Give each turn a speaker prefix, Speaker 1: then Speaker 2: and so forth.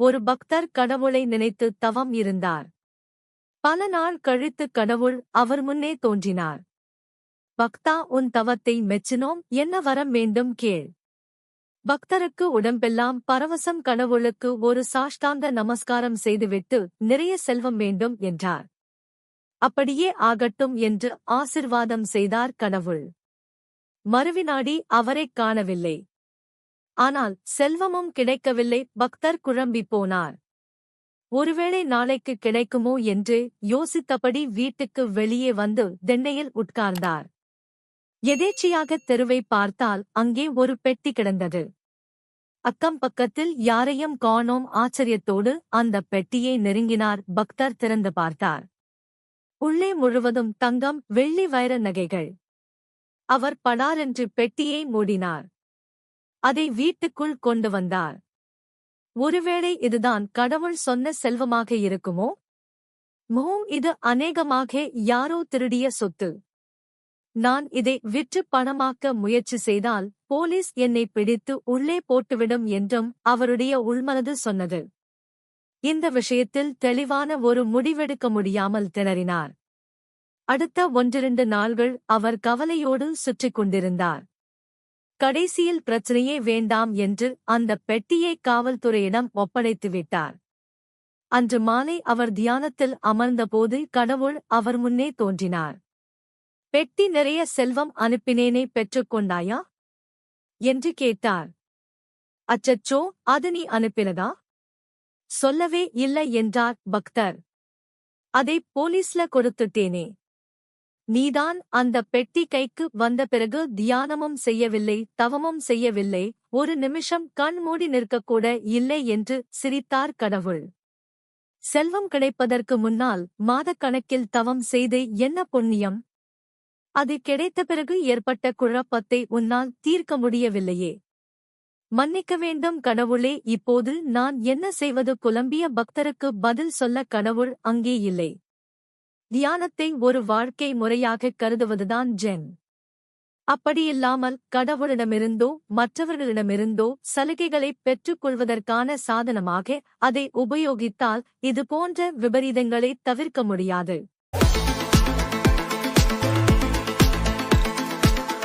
Speaker 1: ஒரு பக்தர் கடவுளை நினைத்து தவம் இருந்தார். பல நாள் கழித்து கடவுள் அவர் முன்னே தோன்றினார். பக்தா, உன் தவத்தை மெச்சினோம், என்ன வரம் வேண்டும் கேள். பக்தருக்கு உடம்பெல்லாம் பரவசம். கடவுளுக்கு ஒரு சாஷ்டாங்க நமஸ்காரம் செய்துவிட்டு நிறைய செல்வம் வேண்டும் என்றார். அப்படியே ஆகட்டும் என்று ஆசிர்வாதம் செய்தார் கடவுள். மறுவினாடி அவரைக் காணவில்லை. ஆனால் செல்வமும் கிடைக்கவில்லை. பக்தர் குழம்பிப் போனார். ஒருவேளை நாளைக்கு கிடைக்குமோ என்று யோசித்தபடி வீட்டுக்கு வெளியே வந்து திண்ணையில் உட்கார்ந்தார். எதேச்சையாக தெருவை பார்த்தால் அங்கே ஒரு பெட்டி கிடந்தது. அக்கம் பக்கத்தில் யாரையும் காணோம். ஆச்சரியத்தோடு அந்த பெட்டியை நெருங்கினார். பக்தர் திறந்து பார்த்தார். உள்ளே முழுவதும் தங்கம், வெள்ளி, வைர நகைகள். அவர் படாரென்று பெட்டியை மூடினார். அதை வீட்டுக்குள் கொண்டு வந்தார். ஒருவேளை இதுதான் கடவுள் சொன்ன செல்வமாக இருக்குமோ? இது அநேகமாக யாரோ திருடிய சொத்து. நான் இதை விற்று பணமாக்க முயற்சி செய்தால் போலீஸ் என்னை பிடித்து உள்ளே போட்டுவிடும் என்றும் அவருடைய உள்மனது சொன்னது. இந்த விஷயத்தில் தெளிவான ஒரு முடிவெடுக்க முடியாமல் திணறினார். அடுத்த 1-2 நாள்கள் அவர் கவலையோடு சுற்றிக் கொண்டிருந்தார். கடைசியில் பிரச்சனையே வேண்டாம் என்று அந்த பெட்டியை காவல்துறையிடம் ஒப்படைத்துவிட்டார். அன்று மாலை அவர் தியானத்தில் அமர்ந்தபோது கடவுள் அவர் முன்னே தோன்றினார். பெட்டி நிறைய செல்வம் அனுப்பினேனே, பெற்றுக்கொண்டாயா என்று கேட்டார். அச்சச்சோ, அது நீ அனுப்பினதா? சொல்லவே இல்லை என்றார் பக்தர். அதை போலீஸ்ல கொடுத்துட்டேனே. நீதான் அந்த பெட்டி கைக்கு வந்த பிறகு தியானமும் செய்யவில்லை, தவமும் செய்யவில்லை, ஒரு நிமிஷம் கண் மூடி நிற்கக்கூட இல்லை என்று சிரித்தார் கடவுள். செல்வம் கிடைப்பதற்கு முன்னால் மாதக்கணக்கில் தவம் செய்து என்ன புண்ணியம்? அது கிடைத்த பிறகு ஏற்பட்ட குழப்பத்தை உன்னால் தீர்க்க முடியவில்லையே. மன்னிக்க வேண்டும் கடவுளே, இப்போது நான் என்ன செய்வது? குழம்பிய பக்தருக்கு பதில் சொல்ல கடவுள் அங்கே இல்லை. தியானத்தை ஒரு வாழ்க்கை முறையாக கருதுவதுதான் ஜென். அப்படியில்லாமல் கடவுளிடமிருந்தோ மற்றவர்களிடமிருந்தோ சலுகைகளை பெற்றுக்கொள்வதற்கான சாதனமாக அதை உபயோகித்தால் இது போன்ற விபரீதங்களை தவிர்க்க முடியாது.